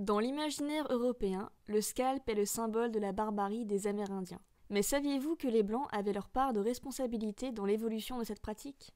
Dans l'imaginaire européen, le scalp est le symbole de la barbarie des Amérindiens. Mais saviez-vous que les Blancs avaient leur part de responsabilité dans l'évolution de cette pratique ?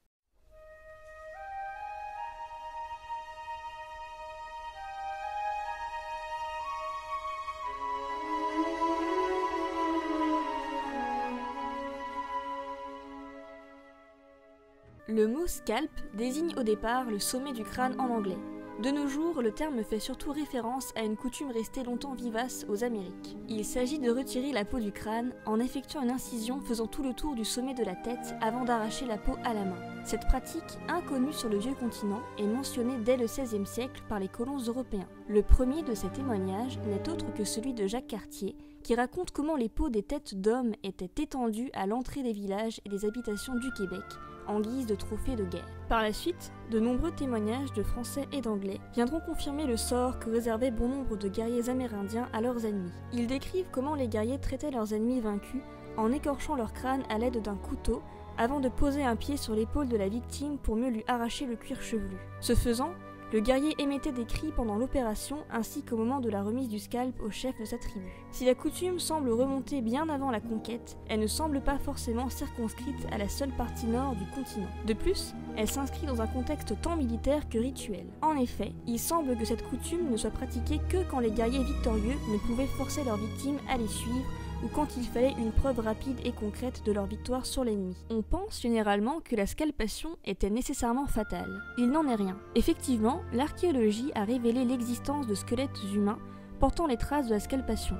Le mot scalp désigne au départ le sommet du crâne en anglais. De nos jours, le terme fait surtout référence à une coutume restée longtemps vivace aux Amériques. Il s'agit de retirer la peau du crâne en effectuant une incision faisant tout le tour du sommet de la tête avant d'arracher la peau à la main. Cette pratique, inconnue sur le vieux continent, est mentionnée dès le XVIe siècle par les colons européens. Le premier de ces témoignages n'est autre que celui de Jacques Cartier, qui raconte comment les peaux des têtes d'hommes étaient étendues à l'entrée des villages et des habitations du Québec, en guise de trophée de guerre. Par la suite, de nombreux témoignages de Français et d'Anglais viendront confirmer le sort que réservait bon nombre de guerriers amérindiens à leurs ennemis. Ils décrivent comment les guerriers traitaient leurs ennemis vaincus en écorchant leur crâne à l'aide d'un couteau avant de poser un pied sur l'épaule de la victime pour mieux lui arracher le cuir chevelu. Ce faisant, le guerrier émettait des cris pendant l'opération ainsi qu'au moment de la remise du scalp au chef de sa tribu. Si la coutume semble remonter bien avant la conquête, elle ne semble pas forcément circonscrite à la seule partie nord du continent. De plus, elle s'inscrit dans un contexte tant militaire que rituel. En effet, il semble que cette coutume ne soit pratiquée que quand les guerriers victorieux ne pouvaient forcer leurs victimes à les suivre ou quand il fallait une preuve rapide et concrète de leur victoire sur l'ennemi. On pense généralement que la scalpation était nécessairement fatale. Il n'en est rien. Effectivement, l'archéologie a révélé l'existence de squelettes humains portant les traces de la scalpation.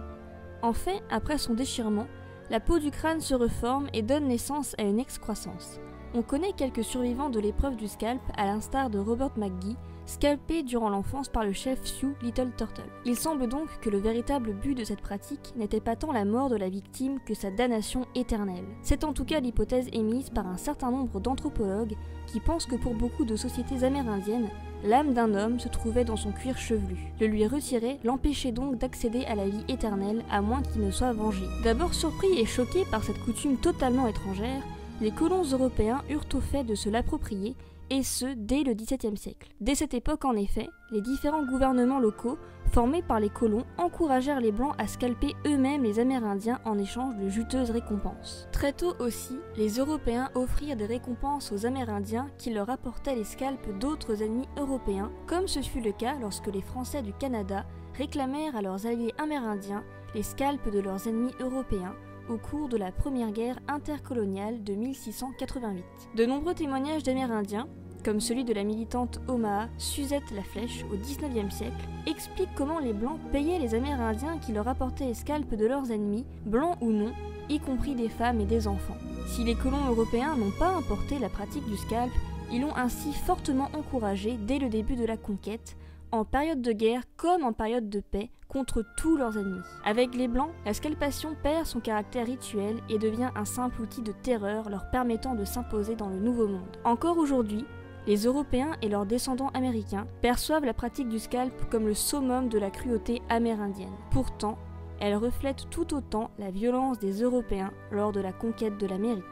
En fait, après son déchirement, la peau du crâne se reforme et donne naissance à une excroissance. On connaît quelques survivants de l'épreuve du scalp, à l'instar de Robert McGee, scalpé durant l'enfance par le chef Sioux Little Turtle. Il semble donc que le véritable but de cette pratique n'était pas tant la mort de la victime que sa damnation éternelle. C'est en tout cas l'hypothèse émise par un certain nombre d'anthropologues qui pensent que pour beaucoup de sociétés amérindiennes, l'âme d'un homme se trouvait dans son cuir chevelu. Le lui retirer l'empêchait donc d'accéder à la vie éternelle à moins qu'il ne soit vengé. D'abord surpris et choqués par cette coutume totalement étrangère, les colons européens eurent au fait de se l'approprier, et ce, dès le XVIIe siècle. Dès cette époque, en effet, les différents gouvernements locaux, formés par les colons, encouragèrent les Blancs à scalper eux-mêmes les Amérindiens en échange de juteuses récompenses. Très tôt aussi, les Européens offrirent des récompenses aux Amérindiens qui leur apportaient les scalps d'autres ennemis européens, comme ce fut le cas lorsque les Français du Canada réclamèrent à leurs alliés amérindiens les scalps de leurs ennemis européens, au cours de la première guerre intercoloniale de 1688. De nombreux témoignages d'Amérindiens, comme celui de la militante Omaha Suzette Laflèche au XIXe siècle, expliquent comment les Blancs payaient les Amérindiens qui leur apportaient les scalps de leurs ennemis, blancs ou non, y compris des femmes et des enfants. Si les colons européens n'ont pas importé la pratique du scalp, ils l'ont ainsi fortement encouragé dès le début de la conquête, en période de guerre comme en période de paix, contre tous leurs ennemis. Avec les Blancs, la scalpation perd son caractère rituel et devient un simple outil de terreur leur permettant de s'imposer dans le Nouveau Monde. Encore aujourd'hui, les Européens et leurs descendants américains perçoivent la pratique du scalp comme le summum de la cruauté amérindienne. Pourtant, elle reflète tout autant la violence des Européens lors de la conquête de l'Amérique.